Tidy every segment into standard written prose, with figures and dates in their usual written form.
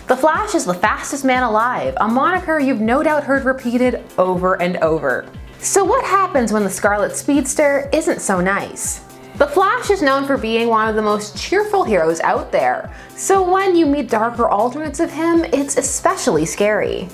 The Flash is the fastest man alive, a moniker you've no doubt heard repeated over and over. So what happens when the Scarlet Speedster isn't so nice? The Flash is known for being one of the most cheerful heroes out there, so when you meet darker alternates of him, it's especially scary.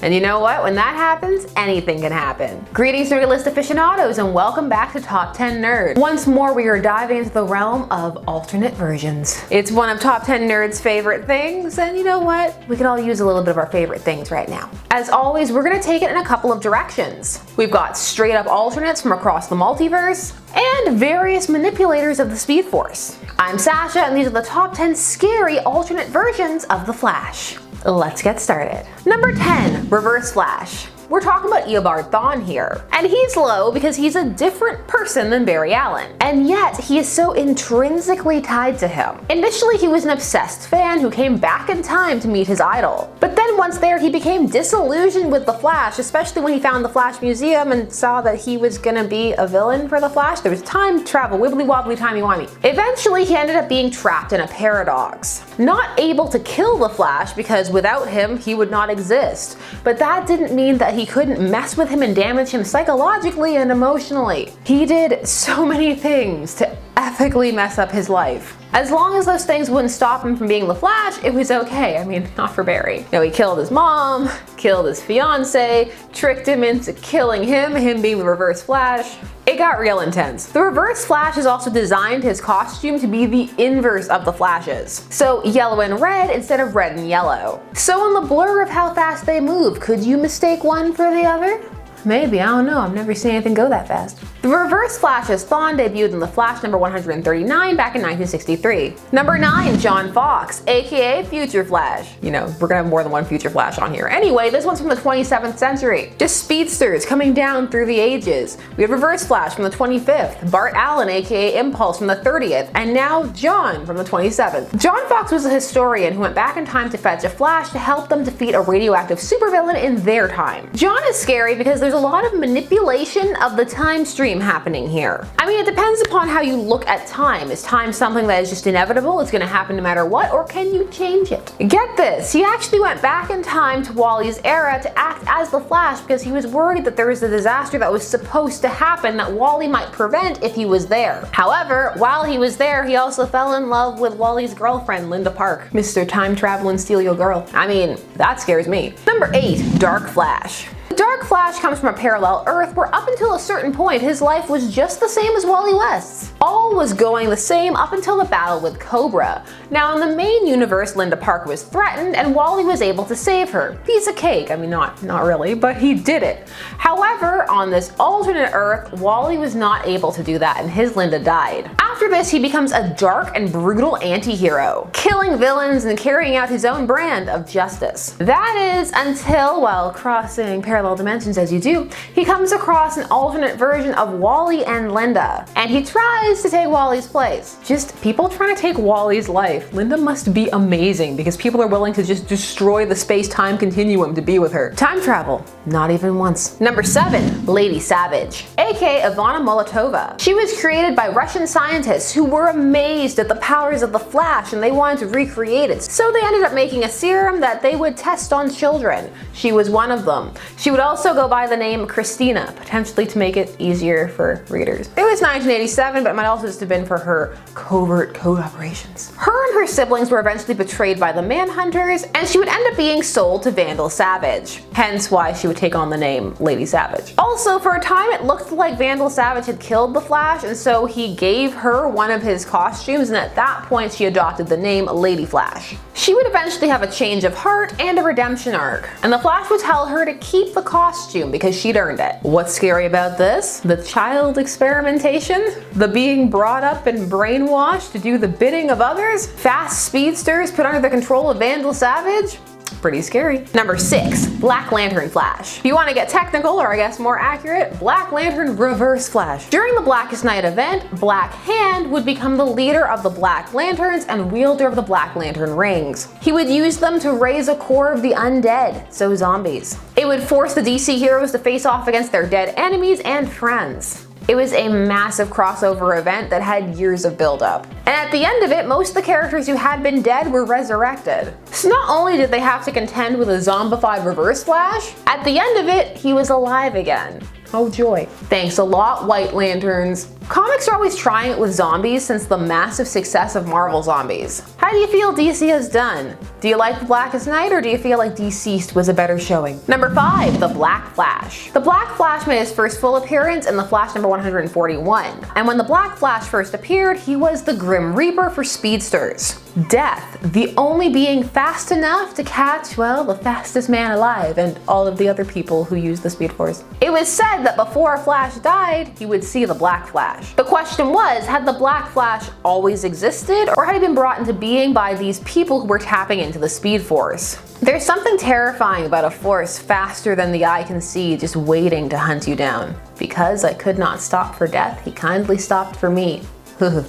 And you know what? When that happens, anything can happen. Greetings, nerdy list aficionados, and welcome back to Top 10 Nerd. Once more, we are diving into the realm of alternate versions. It's one of Top 10 Nerds' favorite things, and you know what? We can all use a little bit of our favorite things right now. As always, we're gonna take it in a couple of directions. We've got straight up alternates from across the multiverse, and various manipulators of the Speed Force. I'm Sasha, and these are the top 10 scary alternate versions of the Flash. Let's get started. Number 10, Reverse Flash. We're talking about Eobard Thawne here. And he's low because he's a different person than Barry Allen. And yet, he is so intrinsically tied to him. Initially, he was an obsessed fan who came back in time to meet his idol. But then once there, he became disillusioned with the Flash, especially when he found the Flash Museum and saw that he was gonna be a villain for the Flash. There was time travel, wibbly wobbly timey-wimey. Eventually, he ended up being trapped in a paradox. Not able to kill the Flash because without him, he would not exist. But that didn't mean that he couldn't mess with him and damage him psychologically and emotionally. He did so many things to ethically mess up his life. As long as those things wouldn't stop him from being the Flash, it was okay. I mean, not for Barry. You know, he killed his mom, killed his fiance, tricked him into killing him being the Reverse Flash. It got real intense. The Reverse Flash has also designed his costume to be the inverse of the Flash's. So yellow and red instead of red and yellow. So in the blur of how fast they move, could you mistake one for the other? Maybe, I don't know, I've never seen anything go that fast. The Reverse Flash's Thawne debuted in The Flash number 139 back in 1963. Number 9, John Fox, aka Future Flash. You know, we're gonna have more than one Future Flash on here. Anyway, this one's from the 27th century. Just speedsters coming down through the ages. We have Reverse Flash from the 25th, Bart Allen, aka Impulse from the 30th, and now John from the 27th. John Fox was a historian who went back in time to fetch a Flash to help them defeat a radioactive supervillain in their time. John is scary because there's a lot of manipulation of the time stream happening here. I mean, it depends upon how you look at time. Is time something that is just inevitable, it's gonna happen no matter what, or can you change it? Get this, he actually went back in time to Wally's era to act as the Flash because he was worried that there was a disaster that was supposed to happen that Wally might prevent if he was there. However, while he was there, he also fell in love with Wally's girlfriend, Linda Park. Mr. Time Travel and Steal Your Girl. I mean, that scares me. Number 8, Dark Flash. Dark Flash comes from a parallel Earth where up until a certain point his life was just the same as Wally West's. All was going the same up until the battle with Cobra. Now in the main universe, Linda Park was threatened and Wally was able to save her. Piece of cake, I mean not really, but he did it. However, on this alternate Earth, Wally was not able to do that and his Linda died. After this, he becomes a dark and brutal anti-hero, killing villains and carrying out his own brand of justice. That is until, while crossing parallel dimensions as you do, he comes across an alternate version of Wally and Linda, and he tries to take Wally's place. Just people trying to take Wally's life. Linda must be amazing because people are willing to just destroy the space-time continuum to be with her. Time travel, not even once. Number 7, Lady Savage, aka Ivana Molotova. She was created by Russian scientists who were amazed at the powers of the Flash and they wanted to recreate it. So they ended up making a serum that they would test on children. She was one of them. She would also go by the name Christina, potentially to make it easier for readers. It was 1987, but it might also just have been for her covert code operations. Her and her siblings were eventually betrayed by the Manhunters, and she would end up being sold to Vandal Savage. Hence why she would take on the name Lady Savage. Also, for a time it looked like Vandal Savage had killed the Flash, and so he gave her one of his costumes, and at that point she adopted the name Lady Flash. She would eventually have a change of heart and a redemption arc, and the Flash would tell her to keep the costume because she'd earned it. What's scary about this? The child experimentation? The being brought up and brainwashed to do the bidding of others? Fast speedsters put under the control of Vandal Savage? Pretty scary. Number 6, Black Lantern Flash. If you want to get technical, or I guess more accurate, Black Lantern Reverse Flash. During the Blackest Night event, Black Hand would become the leader of the Black Lanterns and wielder of the Black Lantern rings. He would use them to raise a core of the undead, so zombies. It would force the DC heroes to face off against their dead enemies and friends. It was a massive crossover event that had years of build-up. And at the end of it, most of the characters who had been dead were resurrected. So not only did they have to contend with a zombified Reverse Flash, at the end of it, he was alive again. Oh joy. Thanks a lot, White Lanterns. Comics are always trying it with zombies since the massive success of Marvel Zombies. How do you feel DC has done? Do you like The Blackest Night, or do you feel like Deceased was a better showing? Number 5, The Black Flash. The Black Flash made his first full appearance in The Flash number 141. And when the Black Flash first appeared, he was the Grim Reaper for speedsters. Death, the only being fast enough to catch, well, the fastest man alive and all of the other people who use the Speed Force. It was said that before Flash died, he would see the Black Flash. The question was, had the Black Flash always existed, or had he been brought into being by these people who were tapping into the Speed Force? There's something terrifying about a force faster than the eye can see just waiting to hunt you down. Because I could not stop for death, he kindly stopped for me.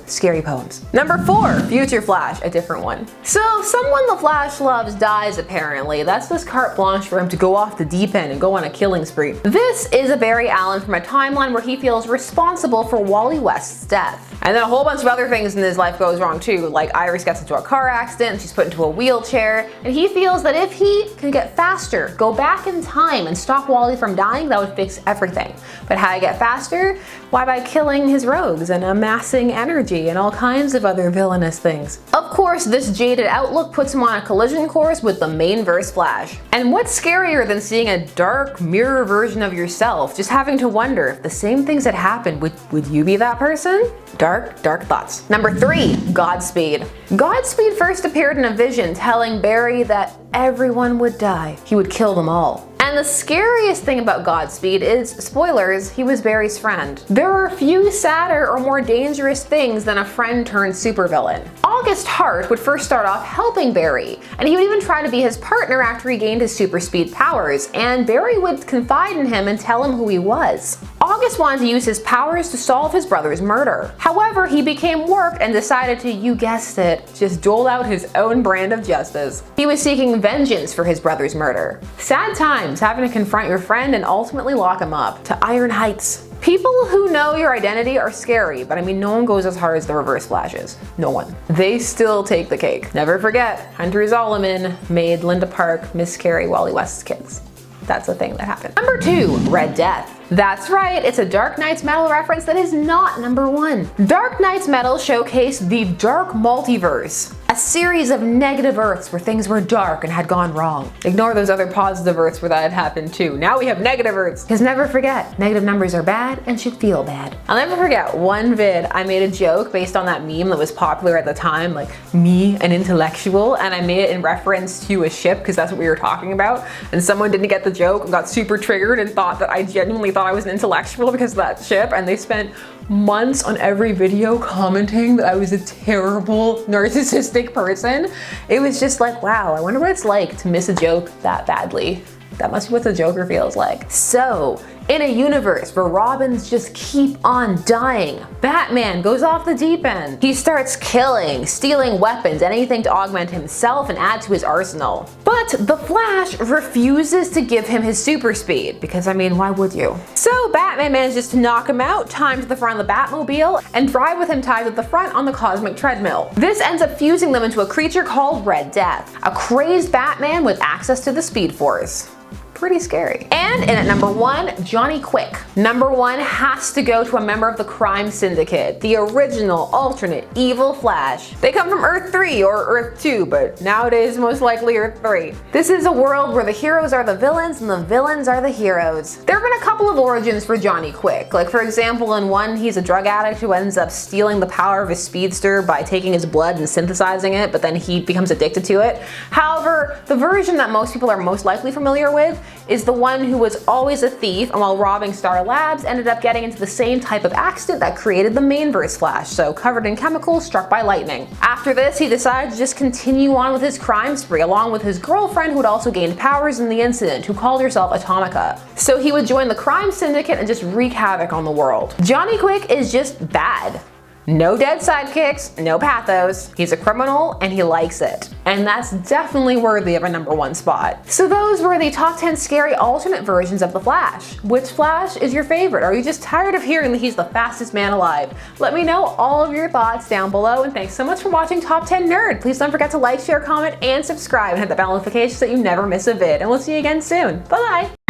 Scary poems. Number 4, Future Flash, a different one. So someone the Flash loves dies apparently. That's this carte blanche for him to go off the deep end and go on a killing spree. This is a Barry Allen from a timeline where he feels responsible for Wally West's death. And then a whole bunch of other things in his life goes wrong too, like Iris gets into a car accident and she's put into a wheelchair, and he feels that if he can get faster, go back in time and stop Wally from dying, that would fix everything. But how to get faster? Why, by killing his rogues and amassing energy and all kinds of other villainous things. Of course, this jaded outlook puts him on a collision course with the main verse Flash. And what's scarier than seeing a dark mirror version of yourself, just having to wonder if the same things had happened, would you be that person? Dark, dark thoughts. Number 3, Godspeed. Godspeed first appeared in a vision telling Barry that everyone would die. He would kill them all. And the scariest thing about Godspeed is, spoilers, he was Barry's friend. There are few sadder or more dangerous things than a friend turned supervillain. August Hart would first start off helping Barry, and he would even try to be his partner after he gained his super speed powers, and Barry would confide in him and tell him who he was. August wanted to use his powers to solve his brother's murder. However, he became warped and decided to, you guessed it, just dole out his own brand of justice. He was seeking vengeance for his brother's murder. Sad times, having to confront your friend and ultimately lock him up to iron heights. People who know your identity are scary, but I mean, no one goes as hard as the Reverse Flashes. No one. They still take the cake. Never forget, Hunter Zolomon made Linda Park miscarry Wally West's kids. That's a thing that happened. Number 2, Red Death. That's right, it's a Dark Knight's Metal reference that is not number 1. Dark Knight's Metal showcased the Dark Multiverse, a series of negative Earths where things were dark and had gone wrong. Ignore those other positive Earths where that had happened too. Now we have negative Earths. Because never forget, negative numbers are bad and should feel bad. I'll never forget one vid, I made a joke based on that meme that was popular at the time, like me, an intellectual, and I made it in reference to a ship because that's what we were talking about, and someone didn't get the joke and got super triggered and thought that I genuinely thought I was an intellectual because of that ship, and they spent months on every video commenting that I was a terrible narcissistic person. It was just like, wow, I wonder what it's like to miss a joke that badly. That must be what the Joker feels like. So, in a universe where Robins just keep on dying, Batman goes off the deep end. He starts killing, stealing weapons, anything to augment himself and add to his arsenal. But the Flash refuses to give him his super speed, because I mean, why would you? So Batman manages to knock him out, tie him to the front of the Batmobile, and drive with him tied to the front on the cosmic treadmill. This ends up fusing them into a creature called Red Death, a crazed Batman with access to the Speed Force. Pretty scary. And in at number 1, Johnny Quick. Number 1 has to go to a member of the crime syndicate, the original, alternate, evil Flash. They come from Earth 3 or Earth 2, but nowadays most likely Earth 3. This is a world where the heroes are the villains and the villains are the heroes. There have been a couple of origins for Johnny Quick. Like for example, in one, he's a drug addict who ends up stealing the power of his speedster by taking his blood and synthesizing it, but then he becomes addicted to it. However, the version that most people are most likely familiar with is the one who was always a thief, and while robbing Star Labs ended up getting into the same type of accident that created the Mainverse Flash, so covered in chemicals, struck by lightning. After this, he decided to just continue on with his crime spree, along with his girlfriend who had also gained powers in the incident, who called herself Atomica. So he would join the crime syndicate and just wreak havoc on the world. Johnny Quick is just bad. No dead sidekicks, no pathos. He's a criminal and he likes it. And that's definitely worthy of a #1 spot. So those were the top 10 scary alternate versions of the Flash. Which Flash is your favorite? Are you just tired of hearing that he's the fastest man alive? Let me know all of your thoughts down below, and thanks so much for watching Top 10 Nerd. Please don't forget to like, share, comment, and subscribe, and hit the bell notification so that you never miss a vid. And we'll see you again soon. Bye-bye!